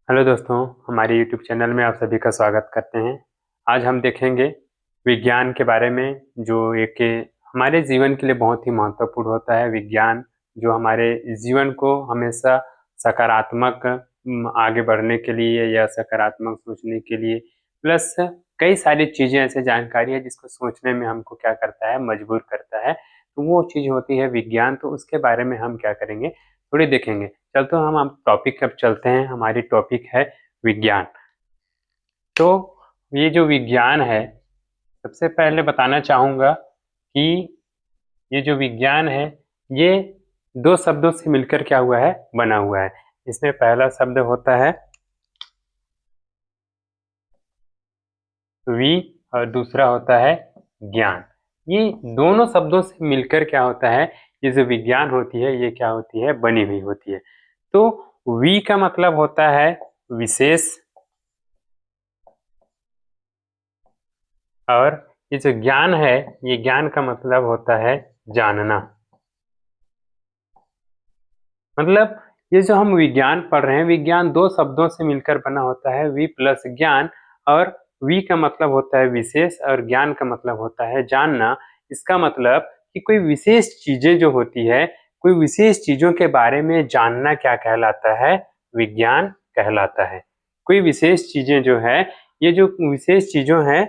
Hello दोस्तों, हमारे YouTube channel में आप सभी का स्वागत करते हैं। आज हम देखेंगे विज्ञान के बारे में, जो एक हमारे जीवन के लिए बहुत ही महत्वपूर्ण होता है। विज्ञान जो हमारे जीवन को हमेशा सकारात्मक आगे बढ़ने के लिए या सकारात्मक सोचने के लिए, प्लस कई सारी चीज़ें ऐसी जानकारी है जिसको सोचने में हमको क्या करता है, मजबूर करता है। तो वो चीज़ होती है विज्ञान। तो उसके बारे में हम क्या करेंगे, थोड़ी देखेंगे। चलते हम टॉपिक अब चलते हैं। हमारी टॉपिक है विज्ञान। तो ये जो विज्ञान है, सबसे पहले बताना चाहूँगा कि ये जो विज्ञान है, ये दो शब्दों से मिलकर क्या हुआ है, बना हुआ है। इसमें पहला शब्द होता है वि और दूसरा होता है ज्ञान। ये दोनों शब्दों से मिलकर क्या होता है, ये जो विज्ञान होती है, ये क्या होती है, बनी हुई होती है। तो वि का मतलब होता है विशेष, और ये जो ज्ञान है, ये ज्ञान का मतलब होता है जानना। मतलब ये जो हम विज्ञान पढ़ रहे हैं, विज्ञान दो शब्दों से मिलकर बना होता है, वि प्लस ज्ञान। और वि का मतलब होता है विशेष और ज्ञान का मतलब होता है जानना। इसका मतलब कि कोई विशेष चीजें जो होती है, कोई विशेष चीजों के बारे में जानना क्या कहलाता है, विज्ञान कहलाता है। कोई विशेष चीजें जो है, ये जो विशेष चीजों है,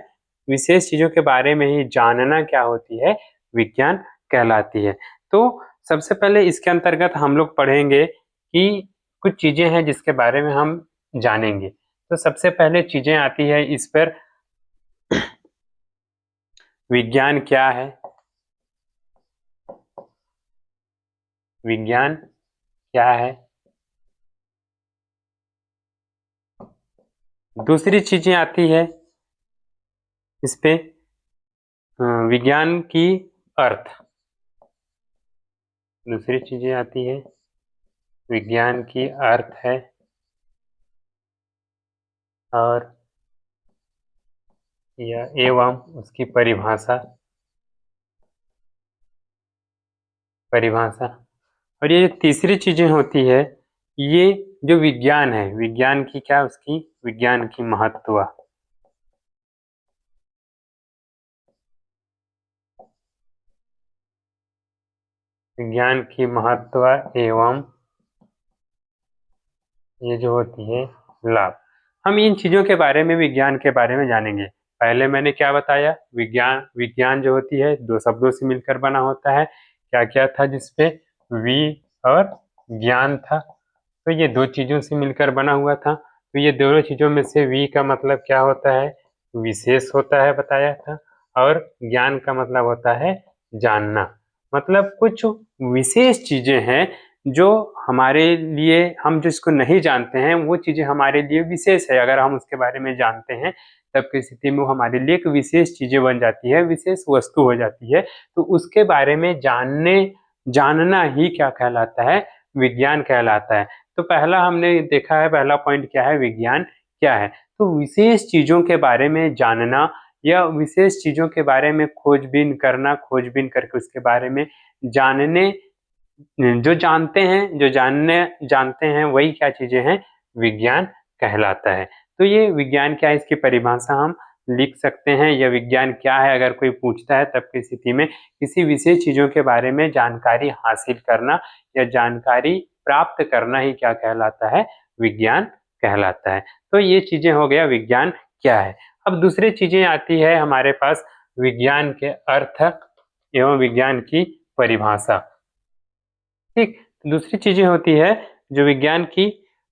विशेष चीजों के बारे में ही जानना क्या होती है, विज्ञान कहलाती है। तो सबसे पहले इसके अंतर्गत हम लोग पढ़ेंगे कि कुछ चीजें हैं जिसके बारे में हम जानेंगे। तो सबसे पहले चीजें आती है इस पर, विज्ञान क्या है, विज्ञान क्या है। दूसरी चीजें आती है इस पे, विज्ञान की अर्थ। दूसरी चीजें आती है विज्ञान की अर्थ है, और या एवं उसकी परिभाषा। परिभाषा। और ये जो तीसरी चीजें होती है, ये जो विज्ञान है, विज्ञान की क्या, उसकी विज्ञान की महत्व। विज्ञान की महत्व एवं ये जो होती है लाभ। हम इन चीजों के बारे में, विज्ञान के बारे में जानेंगे। पहले मैंने क्या बताया, विज्ञान विज्ञान जो होती है दो शब्दों से मिलकर बना होता है। क्या क्या था जिसपे, वि और ज्ञान था। तो ये दो चीजों से मिलकर बना हुआ था। तो ये दोनों चीजों में से वि का मतलब क्या होता है, विशेष होता है, बताया था। और ज्ञान का मतलब होता है जानना। मतलब कुछ विशेष चीजें हैं जो हमारे लिए, हम जिसको नहीं जानते हैं, वो चीजें हमारे लिए विशेष है। अगर हम उसके बारे में जानते हैं, तब की स्थिति में वो हमारे लिए एक विशेष चीजें बन जाती है, विशेष वस्तु हो जाती है। तो उसके बारे में जानना ही क्या कहलाता है, विज्ञान कहलाता है। तो पहला हमने देखा है, पहला पॉइंट क्या है, विज्ञान क्या है। तो विशेष चीजों के बारे में जानना, या विशेष चीजों के बारे में खोजबीन करना, खोजबीन करके उसके बारे में जानने, जो जानते हैं, जो जानते हैं, वही क्या चीजें हैं, विज्ञान कहलाता है। तो ये विज्ञान क्या है, इसकी परिभाषा हम लिख सकते हैं। यह विज्ञान क्या है, अगर कोई पूछता है तब की स्थिति में, किसी विशेष चीजों के बारे में जानकारी हासिल करना या जानकारी प्राप्त करना ही क्या कहलाता है, विज्ञान कहलाता है। तो ये चीजें हो गया विज्ञान क्या है। अब दूसरी चीजें आती है हमारे पास, विज्ञान के अर्थ एवं विज्ञान की परिभाषा। ठीक। दूसरी चीजें होती है जो विज्ञान की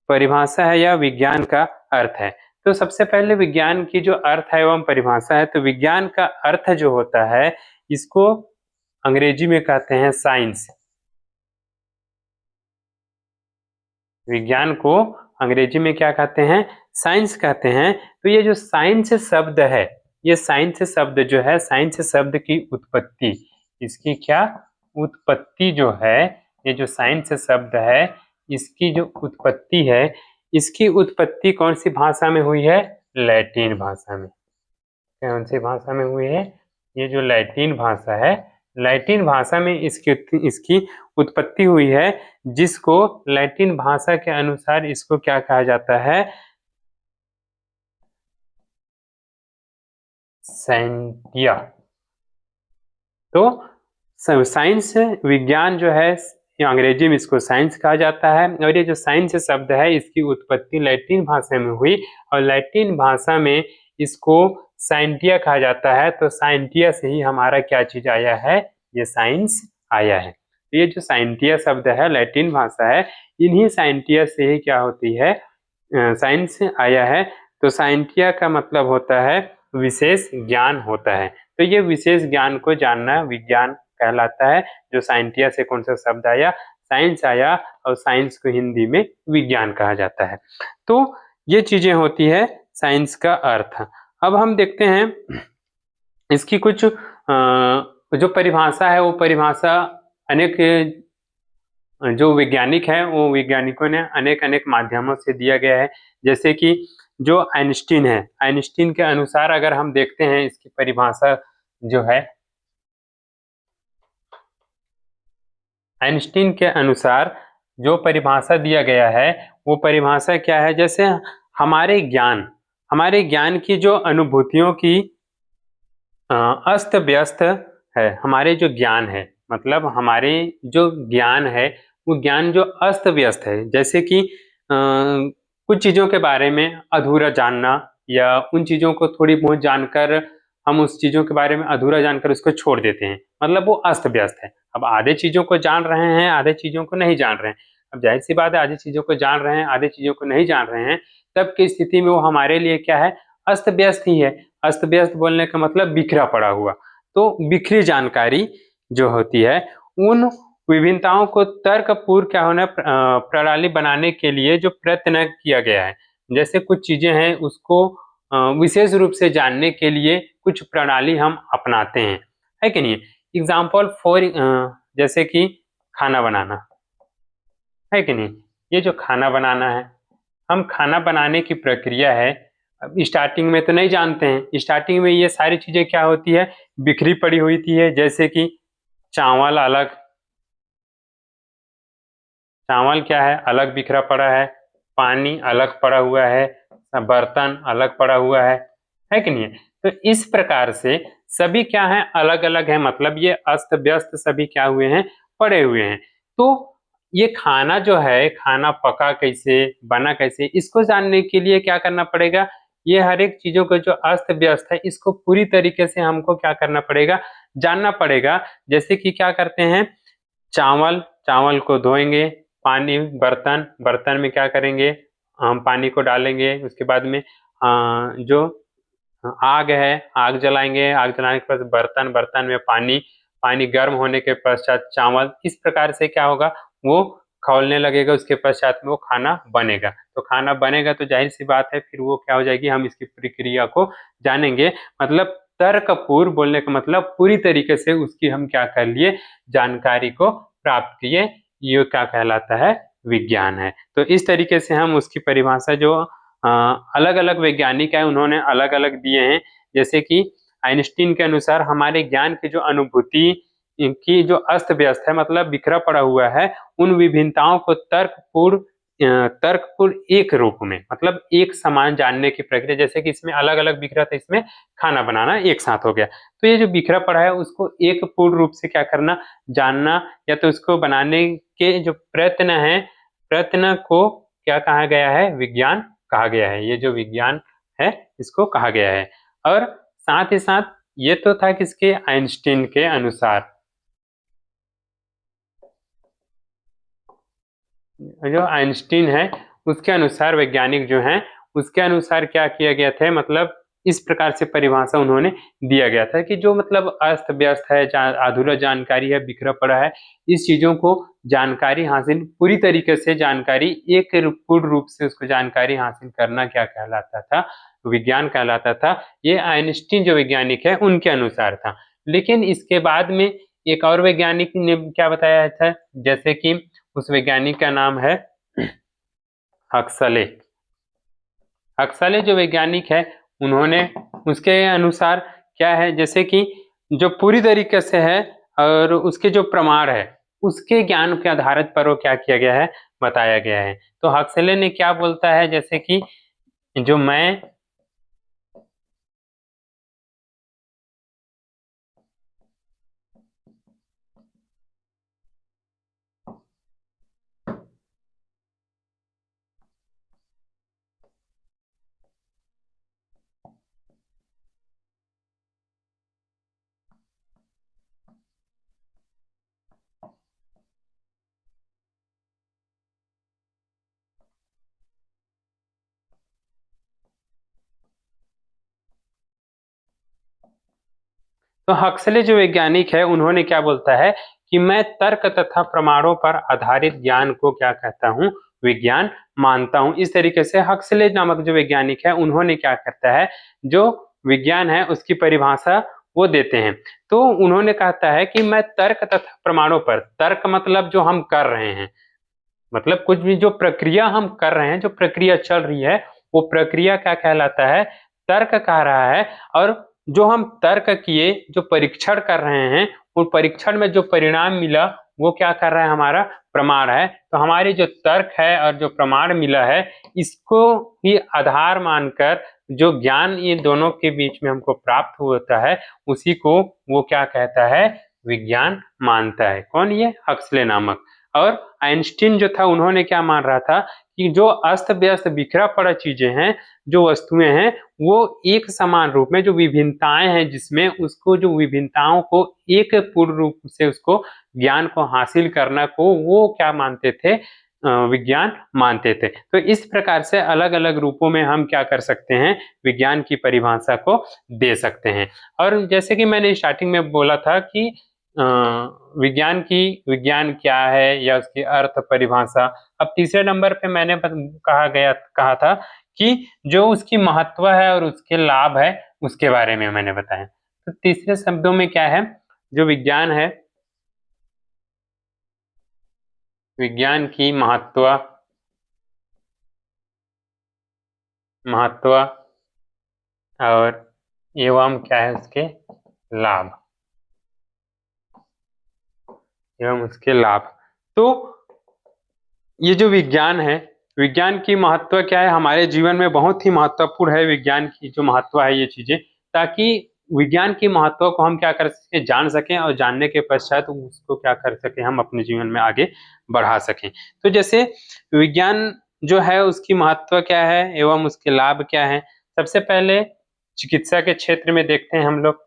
परिभाषा है या विज्ञान का अर्थ है। तो सबसे पहले विज्ञान की जो अर्थ है एवं परिभाषा है, तो विज्ञान का अर्थ जो होता है, इसको अंग्रेजी में कहते हैं साइंस। विज्ञान को अंग्रेजी में क्या कहते हैं, साइंस कहते हैं। तो ये जो साइंस शब्द है, ये साइंस शब्द जो है, साइंस शब्द की उत्पत्ति, इसकी क्या उत्पत्ति जो है, ये जो साइंस शब्द है, इसकी जो उत्पत्ति है, इसकी उत्पत्ति कौन सी भाषा में हुई है, लैटिन भाषा में। कौन सी भाषा में हुई है, ये जो लैटिन भाषा है, लैटिन भाषा में इसकी उत्पत्ति हुई है, जिसको लैटिन भाषा के अनुसार इसको क्या कहा जाता है, साइंटिया। तो साइंस विज्ञान जो है, अंग्रेजी में इसको साइंस कहा जाता है, और ये जो साइंस शब्द है इसकी उत्पत्ति लैटिन भाषा में हुई, और लैटिन भाषा में इसको साइंटिया कहा जाता है। तो साइंटिया से ही हमारा क्या चीज आया है, ये साइंस आया है। तो ये जो साइंटिया शब्द है लैटिन भाषा है, इन्हीं साइंटिया से ही क्या होती है, साइंस आया है। तो साइंटिया का मतलब होता है विशेष ज्ञान होता है। तो ये विशेष ज्ञान को जानना विज्ञान कहलाता है। जो साइंटिया से कौन सा शब्द आया, साइंस आया, और साइंस को हिंदी में विज्ञान कहा जाता है। तो ये चीजें होती है साइंस का अर्थ। अब हम देखते हैं इसकी कुछ जो परिभाषा है, वो परिभाषा अनेक जो वैज्ञानिक हैं वो वैज्ञानिकों ने अनेक अनेक माध्यमों से दिया गया है। जैसे कि जो आइंस्टीन है, आइंस्टीन के अनुसार अगर हम देखते हैं इसकी परिभाषा जो है, आइंस्टीन के अनुसार जो परिभाषा दिया गया है वो परिभाषा क्या है, जैसे हमारे ज्ञान की जो अनुभूतियों की अस्त व्यस्त है, हमारे जो ज्ञान है, मतलब हमारे जो ज्ञान है वो ज्ञान जो अस्त व्यस्त है, जैसे कि कुछ चीजों के बारे में अधूरा जानना, या उन चीजों को थोड़ी बहुत जानकर हम उस चीजों के बारे में अधूरा जानकर उसको छोड़ देते हैं, मतलब वो अस्त व्यस्त है। अब आधे चीजों को जान रहे हैं, आधे चीजों को नहीं जान रहे हैं। अब जाहिर सी बात है, आधे चीजों को जान रहे हैं, आधे चीजों को नहीं जान रहे हैं, तब की स्थिति में वो हमारे लिए क्या है, अस्त व्यस्त ही है। अस्त व्यस्त बोलने का मतलब बिखरा पड़ा हुआ। तो बिखरी जानकारी जो होती है, उन विभिन्नताओं को तर्कपूर्ण क्या होना प्रणाली बनाने के लिए जो प्रयत्न किया गया है, जैसे कुछ चीजें हैं उसको विशेष रूप से जानने के लिए कुछ प्रणाली हम अपनाते हैं, है कि नहीं। एग्जाम्पल फॉर जैसे कि खाना बनाना, है कि नहीं। ये जो खाना बनाना है, हम खाना बनाने की प्रक्रिया है, अब स्टार्टिंग में तो नहीं जानते हैं। स्टार्टिंग में ये सारी चीजें क्या होती है, बिखरी पड़ी हुई थी है, जैसे कि चावल अलग, चावल क्या है अलग बिखरा पड़ा है, पानी अलग पड़ा हुआ है, बर्तन अलग पड़ा हुआ है कि नहीं। तो इस प्रकार से सभी क्या है, अलग अलग है, मतलब ये अस्त व्यस्त सभी क्या हुए हैं, पड़े हुए हैं। तो ये खाना जो है, खाना पका कैसे, बना कैसे, इसको जानने के लिए क्या करना पड़ेगा, ये हर एक चीजों को जो अस्त व्यस्त है इसको पूरी तरीके से हमको क्या करना पड़ेगा, जानना पड़ेगा। जैसे कि क्या करते हैं, चावल, चावल को धोएंगे, पानी, बर्तन, बर्तन में क्या करेंगे, हम पानी को डालेंगे, उसके बाद में जो आग है, आग जलाएंगे, आग जलाने के बाद बर्तन, बर्तन में पानी, पानी गर्म होने के पश्चात चावल, इस प्रकार से क्या होगा, वो खौलने लगेगा, उसके पश्चात में वो खाना बनेगा। तो खाना बनेगा तो जाहिर सी बात है फिर वो क्या हो जाएगी, हम इसकी प्रक्रिया को जानेंगे, मतलब तर्कपूर्ण बोलने का मतलब पूरी तरीके से उसकी हम क्या कर लिए, जानकारी को प्राप्त किए, ये क्या कहलाता है, विज्ञान है। तो इस तरीके से हम उसकी परिभाषा जो अलग अलग वैज्ञानिक है उन्होंने अलग अलग दिए हैं। जैसे कि आइंस्टीन के अनुसार हमारे ज्ञान की जो अनुभूति की जो अस्त व्यस्त है, मतलब बिखरा पड़ा हुआ है, उन विभिन्नताओं को तर्कपूर्ण एक रूप में, मतलब एक समान जानने की प्रक्रिया, जैसे कि इसमें अलग अलग बिखरा था, इसमें खाना बनाना एक साथ हो गया। तो ये जो बिखरा पड़ा है उसको एक पूर्ण रूप से क्या करना, जानना, या तो उसको बनाने के जो प्रयत्न है, प्रयत्न को क्या कहा गया है, विज्ञान कहा गया है। ये जो विज्ञान है इसको कहा गया है। और साथ ही साथ ये तो था किसके, आइंस्टीन के अनुसार। जो आइंस्टीन है उसके अनुसार, वैज्ञानिक जो हैं उसके अनुसार क्या किया गया था, मतलब इस प्रकार से परिभाषा उन्होंने दिया गया था कि जो मतलब अस्त व्यस्त है, अधूरा जानकारी है, बिखरा पड़ा है, इस चीजों को जानकारी हासिल, पूरी तरीके से जानकारी एक पूर्ण रूप से उसको जानकारी हासिल करना क्या कहलाता था, विज्ञान कहलाता था। ये आइंस्टीन जो वैज्ञानिक है उनके अनुसार था। लेकिन इसके बाद में एक और वैज्ञानिक ने क्या बताया था, जैसे कि उस वैज्ञानिक का नाम है हक्सले। हक्सले जो वैज्ञानिक है उन्होंने, उसके अनुसार क्या है, जैसे कि जो पूरी तरीके से है और उसके जो प्रमाण है उसके ज्ञान के आधारित पर वो क्या किया गया है, बताया गया है। तो हक्सले ने क्या बोलता है, जैसे कि जो मैं तो हक्सले जो वैज्ञानिक है उन्होंने क्या बोलता है कि मैं तर्क तथा प्रमाणों पर आधारित ज्ञान को क्या कहता हूँ, विज्ञान मानता हूँ। इस तरीके से हक्सले नामक जो वैज्ञानिक है उन्होंने क्या करता है, जो विज्ञान है उसकी परिभाषा वो देते हैं। तो उन्होंने कहता है कि मैं तर्क तथा प्रमाणों पर, तर्क मतलब जो हम कर रहे हैं, मतलब कुछ भी जो प्रक्रिया हम कर रहे हैं, जो प्रक्रिया चल रही है वो प्रक्रिया क्या कहलाता है, तर्क कह रहा है। और जो हम तर्क किए, जो परीक्षण कर रहे हैं, उन परीक्षण में जो परिणाम मिला वो क्या कर रहा है, हमारा प्रमाण है। तो हमारी जो तर्क है और जो प्रमाण मिला है इसको ही आधार मानकर जो ज्ञान ये दोनों के बीच में हमको प्राप्त होता है उसी को वो क्या कहता है, विज्ञान मानता है। कौन, ये हक्सले नामक। और आइंस्टीन जो था उन्होंने क्या मान रहा था कि जो अस्त व्यस्त बिखरा पड़ा चीजें हैं, जो वस्तुएं हैं, वो एक समान रूप में जो विभिन्नताएं हैं जिसमें, उसको जो विभिन्नताओं को एक पूर्ण रूप से उसको ज्ञान को हासिल करना को वो क्या मानते थे, विज्ञान मानते थे। तो इस प्रकार से अलग अलग रूपों में हम क्या कर सकते हैं, विज्ञान की परिभाषा को दे सकते हैं। और जैसे कि मैंने स्टार्टिंग में बोला था कि विज्ञान क्या है या उसकी अर्थ परिभाषा। अब तीसरे नंबर पे मैंने कहा था कि जो उसकी महत्व है और उसके लाभ है उसके बारे में मैंने बताया। तो तीसरे शब्दों में क्या है, जो विज्ञान है, विज्ञान की महत्व और एवं क्या है उसके लाभ, एवं उसके लाभ। तो ये जो विज्ञान है, विज्ञान की महत्व क्या है, हमारे जीवन में बहुत ही महत्वपूर्ण है विज्ञान की जो महत्व है ये चीजें, ताकि विज्ञान की महत्व को हम क्या कर सकें, जान सकें, और जानने के पश्चात उसको क्या कर सकें, हम अपने जीवन में आगे बढ़ा सकें। तो जैसे विज्ञान जो है उसकी महत्व क्या है एवं उसके लाभ क्या है, सबसे पहले चिकित्सा के क्षेत्र में देखते हैं हम लोग।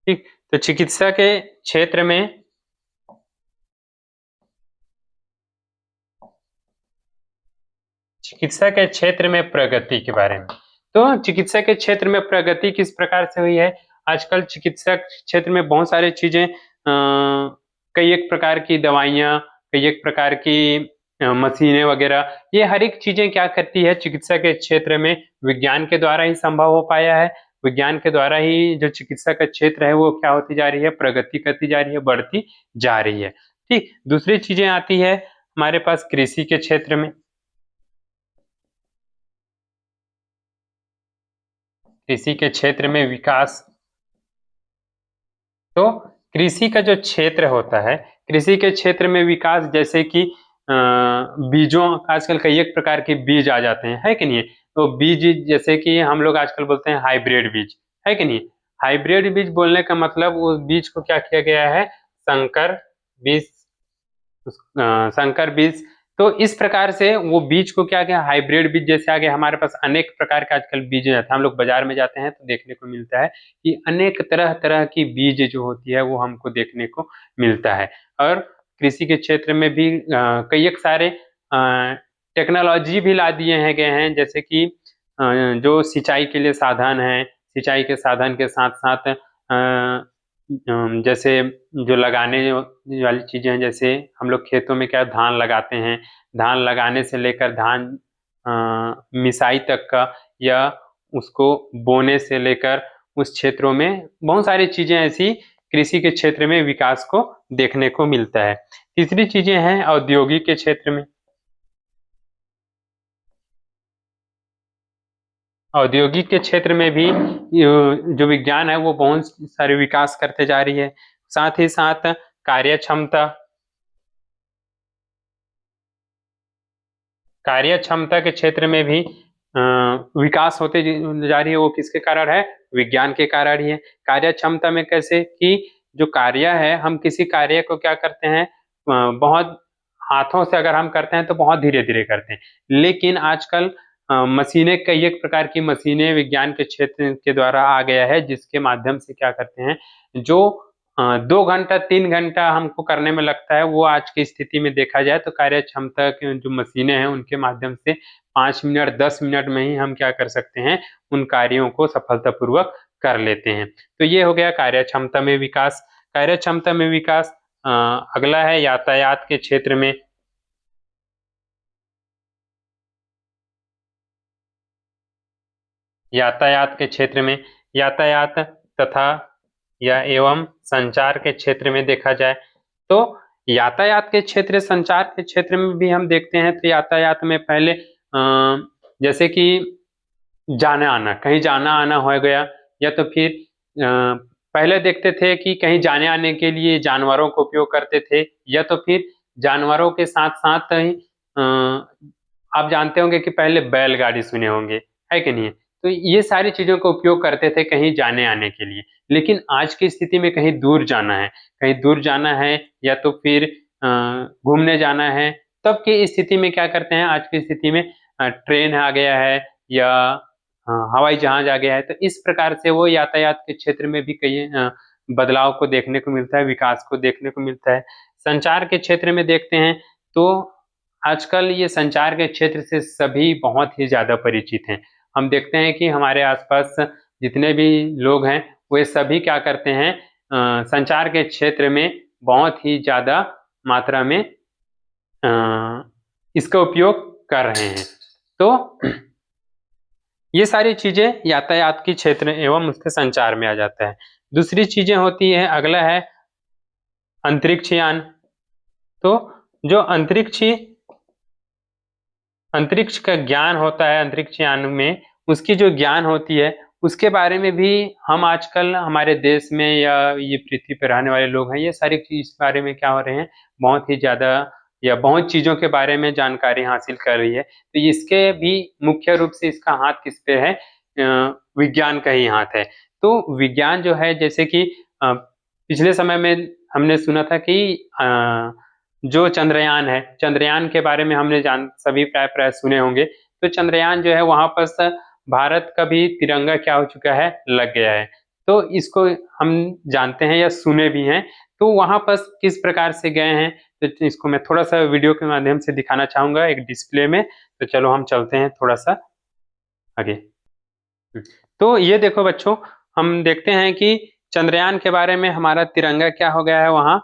ठीक, तो चिकित्सा के क्षेत्र में, चिकित्सा के क्षेत्र में प्रगति के बारे में। तो चिकित्सा के क्षेत्र में प्रगति किस प्रकार से हुई है, आजकल चिकित्सा क्षेत्र में बहुत सारी चीजें, कई एक प्रकार की दवाइयाँ, कई एक प्रकार की मशीनें वगैरह, ये हर एक चीजें क्या करती है, चिकित्सा के क्षेत्र में विज्ञान के द्वारा ही संभव हो पाया है। विज्ञान के द्वारा ही जो चिकित्सा का क्षेत्र है वो क्या होती जा रही है, प्रगति करती जा रही है, बढ़ती जा रही है। ठीक, दूसरी चीजें आती है हमारे पास कृषि के क्षेत्र में। कृषि के क्षेत्र में विकास, तो कृषि का जो क्षेत्र होता है, कृषि के क्षेत्र में विकास, जैसे कि बीजों, आजकल कई एक प्रकार के बीज आ जाते हैं, है कि नहीं। तो बीज जैसे कि हम लोग आजकल बोलते हैं हाइब्रिड बीज, है कि नहीं। हाइब्रिड बीज बोलने का मतलब उस बीज को क्या किया गया है, संकर बीज, संकर बीज। तो इस प्रकार से वो बीज को क्या किया, हाइब्रिड बीज जैसे आ गया। हमारे पास अनेक प्रकार के आजकल बीज हैं, हम लोग बाजार में जाते हैं तो देखने को मिलता है कि अनेक तरह तरह की बीज जो होती है वो हमको देखने को मिलता है। और कृषि के क्षेत्र में भी कई एक सारे टेक्नोलॉजी भी ला दिए हैं गए हैं, जैसे कि जो सिंचाई के लिए साधन है, सिंचाई के साधन के साथ साथ जैसे जो लगाने वाली चीजें हैं, जैसे हम लोग खेतों में क्या धान लगाते हैं, धान लगाने से लेकर धान मिसाई तक का, या उसको बोने से लेकर उस क्षेत्रों में बहुत सारी चीजें ऐसी कृषि के क्षेत्र में विकास को देखने को मिलता है। तीसरी चीजें हैं औद्योगिक के क्षेत्र में। औद्योगिक के क्षेत्र में भी जो विज्ञान है वो बहुत सारे विकास करते जा रही है। साथ ही साथ कार्य क्षमता के क्षेत्र में भी विकास होते जा रही है। वो किसके कारण है? विज्ञान के कारण ही है। कार्य क्षमता में कैसे कि जो कार्य है, हम किसी कार्य को क्या करते हैं, बहुत हाथों से अगर हम करते हैं तो बहुत धीरे धीरे करते हैं, लेकिन आजकल मशीनें, कई एक प्रकार की मशीनें विज्ञान के क्षेत्र के द्वारा आ गया है, जिसके माध्यम से क्या करते हैं, जो 2 घंटा 3 घंटा हमको करने में लगता है, वो आज की स्थिति में देखा जाए तो कार्य क्षमता की जो मशीनें हैं उनके माध्यम से 5 मिनट 10 मिनट में ही हम क्या कर सकते हैं, उन कार्यों को सफलतापूर्वक कर लेते हैं। तो ये हो गया कार्य क्षमता में विकास। कार्य क्षमता में विकास। अगला है यातायात के क्षेत्र में। यातायात के क्षेत्र में, यातायात तथा या एवं संचार के क्षेत्र में देखा जाए तो यातायात के क्षेत्र, संचार के क्षेत्र में भी हम देखते हैं तो यातायात में पहले जैसे कि जाना आना, कहीं जाना आना हो गया, या तो फिर पहले देखते थे कि कहीं जाने आने के लिए जानवरों का उपयोग करते थे, या तो फिर जानवरों के साथ साथ ही आप जानते होंगे कि पहले बैलगाड़ी सुने होंगे, है कि नहीं? तो ये सारी चीज़ों का उपयोग करते थे कहीं जाने आने के लिए। लेकिन आज की स्थिति में कहीं दूर जाना है, कहीं दूर जाना है या तो फिर घूमने जाना है, तब की स्थिति में क्या करते हैं, आज की स्थिति में ट्रेन आ गया है या हवाई जहाज आ गया है। तो इस प्रकार से वो यातायात के क्षेत्र में भी कई बदलाव को देखने को मिलता है, विकास को देखने को मिलता है। संचार के क्षेत्र में देखते हैं तो आजकल ये संचार के क्षेत्र से सभी बहुत ही ज़्यादा परिचित हैं। हम देखते हैं कि हमारे आसपास जितने भी लोग हैं, वे सभी क्या करते हैं, संचार के क्षेत्र में बहुत ही ज़्यादा मात्रा में इसका उपयोग कर रहे हैं। तो ये सारी चीज़ें यातायात के क्षेत्र एवं उसके संचार में आ जाता है। दूसरी चीज़ें होती है, अगला है अंतरिक्ष यान। तो जो अंतरिक्ष का ज्ञान होता है, अंतरिक्ष यान में उसकी जो ज्ञान होती है, उसके बारे में भी हम आजकल हमारे देश में या ये पृथ्वी पे रहने वाले लोग हैं, ये सारी चीज़ इस बारे में क्या हो रहे हैं, बहुत ही ज़्यादा या बहुत चीज़ों के बारे में जानकारी हासिल कर रही है। तो इसके भी मुख्य रूप से इसका हाथ किस पे है, विज्ञान का ही हाथ है। तो विज्ञान जो है, जैसे कि पिछले समय में हमने सुना था कि जो चंद्रयान है, चंद्रयान के बारे में हमने सभी प्राय सुने होंगे। तो चंद्रयान जो है वहाँ पर भारत का भी तिरंगा क्या हो चुका है, लग गया है। तो इसको हम जानते हैं या सुने भी हैं। तो वहाँ पर किस प्रकार से गए हैं, तो इसको मैं थोड़ा-सा वीडियो के माध्यम से दिखाना चाहूँगा एक डिस्प्ले में। तो चलो हम चलते हैं थोड़ा-सा आगे। तो ये देखो बच्चों, हम देखते हैं कि चंद्रयान के बारे में हमारा तिरंगा क्या हो गया है, वहाँ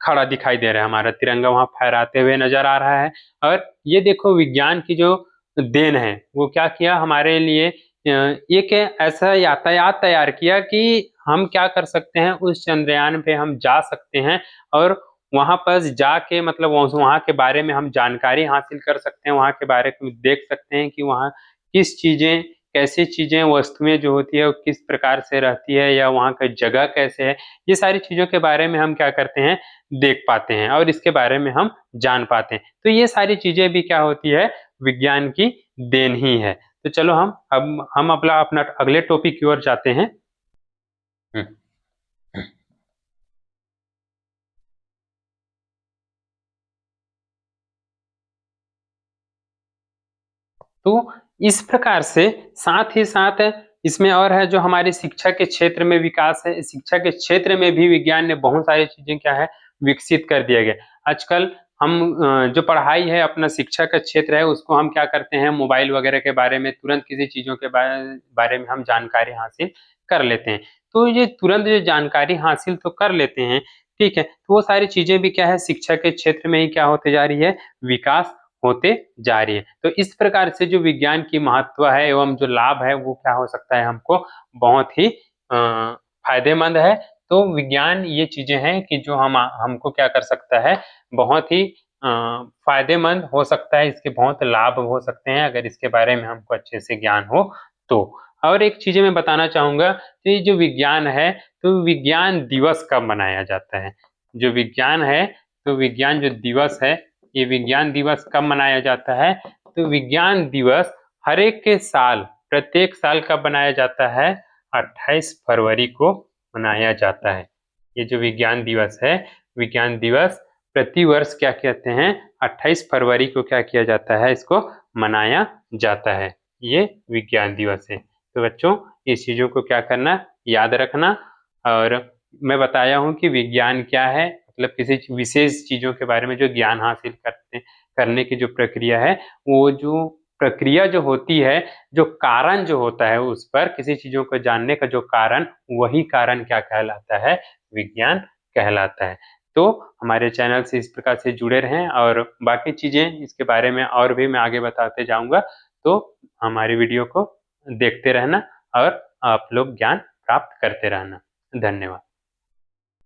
खड़ा दिखाई दे रहा है, हमारा तिरंगा वहाँ फहराते हुए नज़र आ रहा है। और ये देखो विज्ञान की जो देन है, वो क्या किया हमारे लिए, एक ऐसा यातायात तैयार किया कि हम क्या कर सकते हैं, उस चंद्रयान पे हम जा सकते हैं और वहाँ पर जाके मतलब वहाँ के बारे में हम जानकारी हासिल कर सकते हैं, वहाँ के बारे में देख सकते हैं कि वहाँ किस चीज़ें, कैसी चीज़ें, वस्तुएँ जो होती है वो किस प्रकार से रहती है या वहाँ का जगह कैसे है, ये सारी चीज़ों के बारे में हम क्या करते हैं, देख पाते हैं और इसके बारे में हम जान पाते हैं। तो ये सारी चीज़ें भी क्या होती है, विज्ञान की देन ही है। तो चलो हम अपना अगले टॉपिक की ओर जाते हैं। हुँ। तो इस प्रकार से साथ ही साथ इसमें और है जो हमारी शिक्षा के क्षेत्र में विकास है, शिक्षा के क्षेत्र में भी विज्ञान ने बहुत सारी चीज़ें क्या है, विकसित कर दिया गया। आजकल हम जो पढ़ाई है, अपना शिक्षा का क्षेत्र है, उसको हम क्या करते हैं, मोबाइल वगैरह के बारे में तुरंत किसी चीज़ों के बारे में हम जानकारी हासिल कर लेते हैं। तो ये तुरंत जो जानकारी हासिल तो कर लेते हैं, ठीक है? तो वो सारी चीज़ें भी क्या है, शिक्षा के क्षेत्र में ही क्या होते जा रही है, विकास होते जा रही है। तो इस प्रकार से जो विज्ञान की महत्व है एवं जो लाभ है, वो क्या हो सकता है, हमको बहुत ही फ़ायदेमंद है। तो विज्ञान ये चीज़ें हैं कि जो हमको क्या कर सकता है, बहुत ही फ़ायदेमंद हो सकता है, इसके बहुत लाभ हो सकते हैं, अगर इसके बारे में हमको अच्छे से ज्ञान हो तो और एक चीज़ें मैं बताना चाहूँगा, तो ये जो विज्ञान है, तो विज्ञान दिवस कब मनाया जाता है? जो विज्ञान है, तो विज्ञान जो दिवस है, ये विज्ञान दिवस कब मनाया जाता है? तो विज्ञान दिवस हर एक के साल, प्रत्येक साल कब मनाया जाता है? 28 फरवरी को मनाया जाता है। ये जो विज्ञान दिवस है, विज्ञान दिवस प्रति वर्ष क्या कहते हैं, 28 फरवरी को क्या किया जाता है, इसको मनाया जाता है। ये विज्ञान दिवस है। तो बच्चों, इस चीज़ों को क्या करना, याद रखना। और मैं बताया हूँ कि विज्ञान क्या है, मतलब किसी विशेष चीज़ों के बारे में जो ज्ञान हासिल करने की जो प्रक्रिया है, वो जो प्रक्रिया जो होती है, जो कारण जो होता है उस पर किसी चीज़ों को जानने का जो कारण, वही कारण क्या कहलाता है, विज्ञान कहलाता है। तो हमारे चैनल से इस प्रकार से जुड़े रहें और बाकी चीज़ें इसके बारे में और भी मैं आगे बताते जाऊँगा। तो हमारी वीडियो को देखते रहना और आप लोग ज्ञान प्राप्त करते रहना। धन्यवाद।